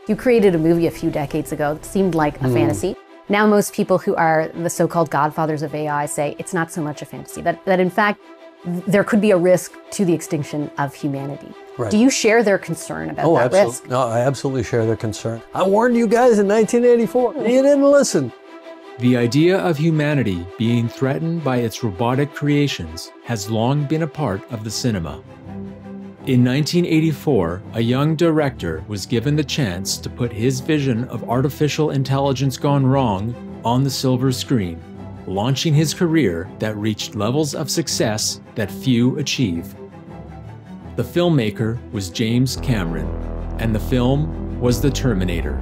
You created a movie a few decades ago that seemed like a fantasy. Now most people who are the so-called godfathers of AI say it's not so much a fantasy, that in fact there could be a risk to the extinction of humanity. Right. Do you share their concern about that risk? No, I absolutely share their concern. I warned you guys in 1984, and you didn't listen. The idea of humanity being threatened by its robotic creations has long been a part of the cinema. In 1984, a young director was given the chance to put his vision of artificial intelligence gone wrong on the silver screen, launching his career that reached levels of success that few achieve. The filmmaker was James Cameron, and the film was The Terminator.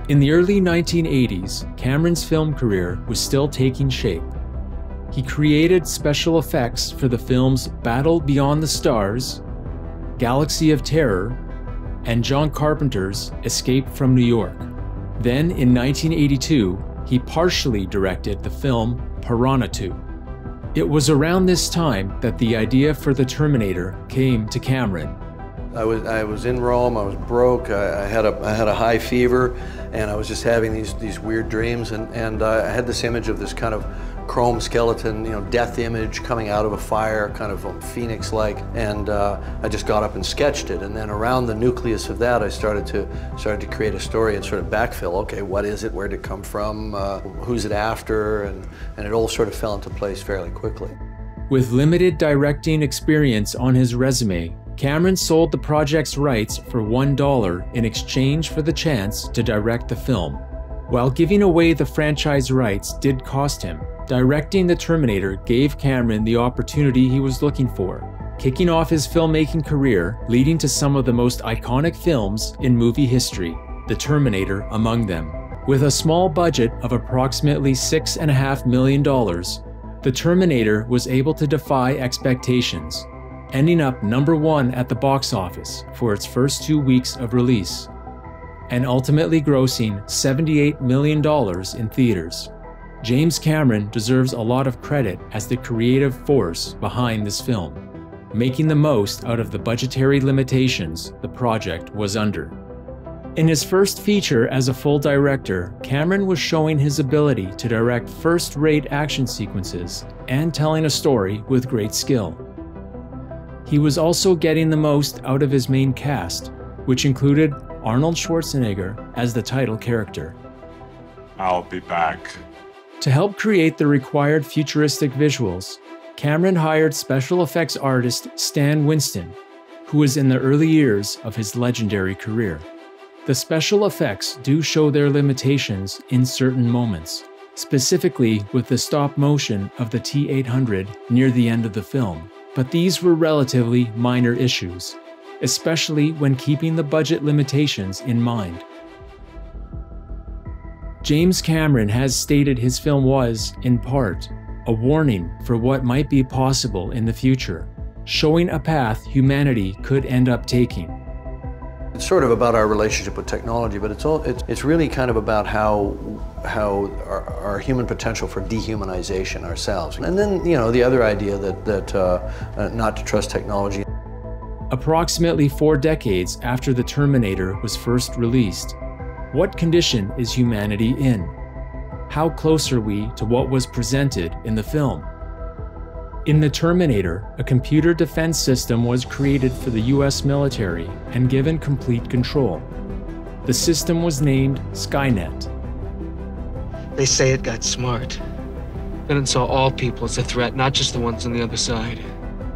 In the early 1980s, Cameron's film career was still taking shape. He created special effects for the films Battle Beyond the Stars, Galaxy of Terror, and John Carpenter's Escape from New York. Then, in 1982, he partially directed the film Piranha 2. It was around this time that the idea for The Terminator came to Cameron. I was in Rome. I was broke. I had a high fever, and I was just having these weird dreams. And I had this image of this kind of chrome skeleton, death image coming out of a fire, kind of phoenix-like. And I just got up and sketched it. And then around the nucleus of that, I started to create a story and sort of backfill. Okay, what is it? Where did it come from? Who's it after? And it all sort of fell into place fairly quickly. With limited directing experience on his resume, Cameron sold the project's rights for $1 in exchange for the chance to direct the film. While giving away the franchise rights did cost him, directing The Terminator gave Cameron the opportunity he was looking for, kicking off his filmmaking career, leading to some of the most iconic films in movie history, The Terminator among them. With a small budget of approximately $6.5 million, The Terminator was able to defy expectations, ending up #1 at the box office for its first 2 weeks of release, and ultimately grossing $78 million in theaters. James Cameron deserves a lot of credit as the creative force behind this film, making the most out of the budgetary limitations the project was under. In his first feature as a full director, Cameron was showing his ability to direct first-rate action sequences and telling a story with great skill. He was also getting the most out of his main cast, which included Arnold Schwarzenegger as the title character. I'll be back. To help create the required futuristic visuals, Cameron hired special effects artist Stan Winston, who was in the early years of his legendary career. The special effects do show their limitations in certain moments, specifically with the stop motion of the T-800 near the end of the film. But these were relatively minor issues, especially when keeping the budget limitations in mind. James Cameron has stated his film was, in part, a warning for what might be possible in the future, showing a path humanity could end up taking. It's sort of about our relationship with technology, but it's really kind of about how our human potential for dehumanization ourselves. And then, the other idea that not to trust technology. Approximately 4 decades after The Terminator was first released, what condition is humanity in? How close are we to what was presented in the film? In The Terminator, a computer defense system was created for the US military and given complete control. The system was named Skynet. They say it got smart. Then it saw all people as a threat, not just the ones on the other side.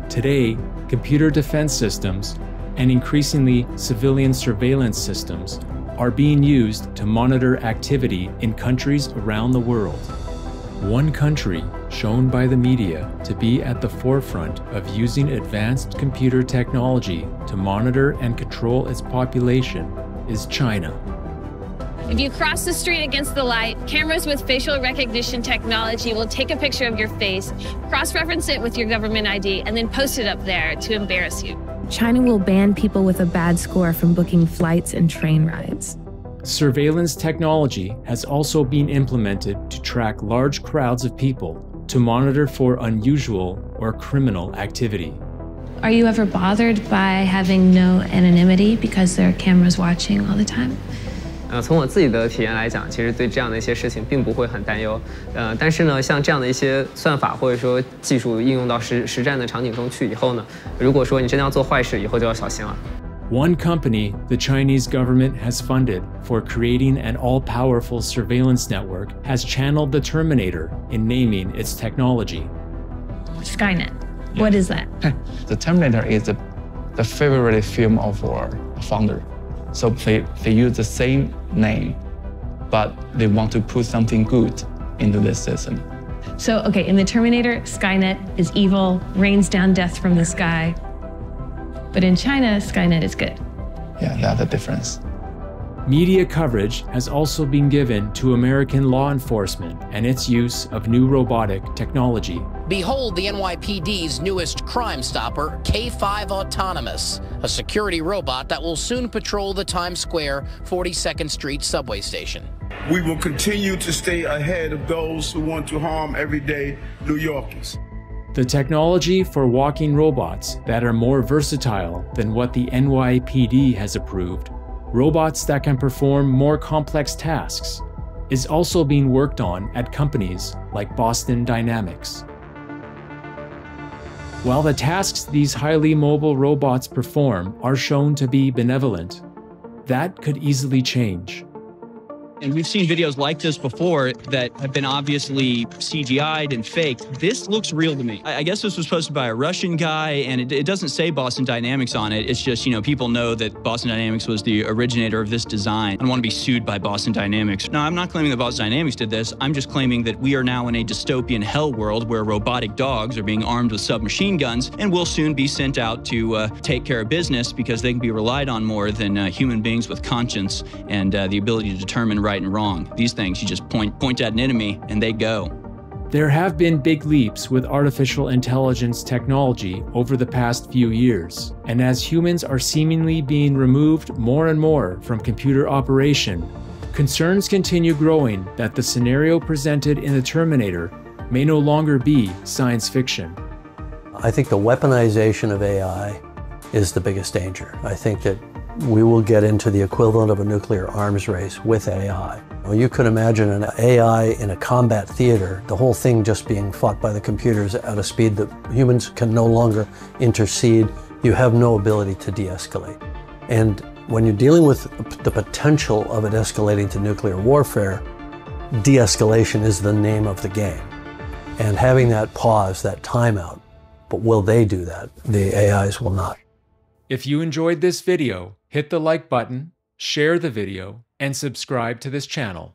Today, computer defense systems, and increasingly civilian surveillance systems, are being used to monitor activity in countries around the world. One country shown by the media to be at the forefront of using advanced computer technology to monitor and control its population is China. If you cross the street against the light, cameras with facial recognition technology will take a picture of your face, cross-reference it with your government ID, and then post it up there to embarrass you. China will ban people with a bad score from booking flights and train rides. Surveillance technology has also been implemented to track large crowds of people to monitor for unusual or criminal activity. Are you ever bothered by having no anonymity because there are cameras watching all the time? 从我自己的体验来讲，其实对这样的一些事情并不会很担忧。但是呢，像这样的一些算法或者说技术应用到实战的场景中去以后呢，如果说你真的要做坏事，以后就要小心了。One company the Chinese government has funded for creating an all-powerful surveillance network has channeled the Terminator in naming its technology. Skynet. What is that? The Terminator is the favorite film of our founder. So they use the same name, but they want to put something good into this system. So, okay, in the Terminator, Skynet is evil, rains down death from the sky. But in China, Skynet is good. Yeah, that's the difference. Media coverage has also been given to American law enforcement and its use of new robotic technology. Behold the NYPD's newest Crime Stopper, K5 Autonomous, a security robot that will soon patrol the Times Square 42nd Street subway station. We will continue to stay ahead of those who want to harm everyday New Yorkers. The technology for walking robots that are more versatile than what the NYPD has approved, robots that can perform more complex tasks, is also being worked on at companies like Boston Dynamics. While the tasks these highly mobile robots perform are shown to be benevolent, that could easily change. And we've seen videos like this before that have been obviously CGI'd and faked. This looks real to me. I guess this was posted by a Russian guy, and it doesn't say Boston Dynamics on it. It's just, you know, people know that Boston Dynamics was the originator of this design. I don't want to be sued by Boston Dynamics. No, I'm not claiming that Boston Dynamics did this. I'm just claiming that we are now in a dystopian hell world where robotic dogs are being armed with submachine guns and will soon be sent out to take care of business because they can be relied on more than human beings with conscience and the ability to determine right and wrong. These things, you just point at an enemy and they go. There have been big leaps with artificial intelligence technology over the past few years, and as humans are seemingly being removed more and more from computer operation, concerns continue growing that the scenario presented in the Terminator may no longer be science fiction. I think the weaponization of AI is the biggest danger. I think that we will get into the equivalent of a nuclear arms race with AI. You could imagine an AI in a combat theater, the whole thing just being fought by the computers at a speed that humans can no longer intercede. You have no ability to de-escalate. And when you're dealing with the potential of it escalating to nuclear warfare, de-escalation is the name of the game. And having that pause, that timeout, but will they do that? The AIs will not. If you enjoyed this video, hit the like button, share the video, and subscribe to this channel.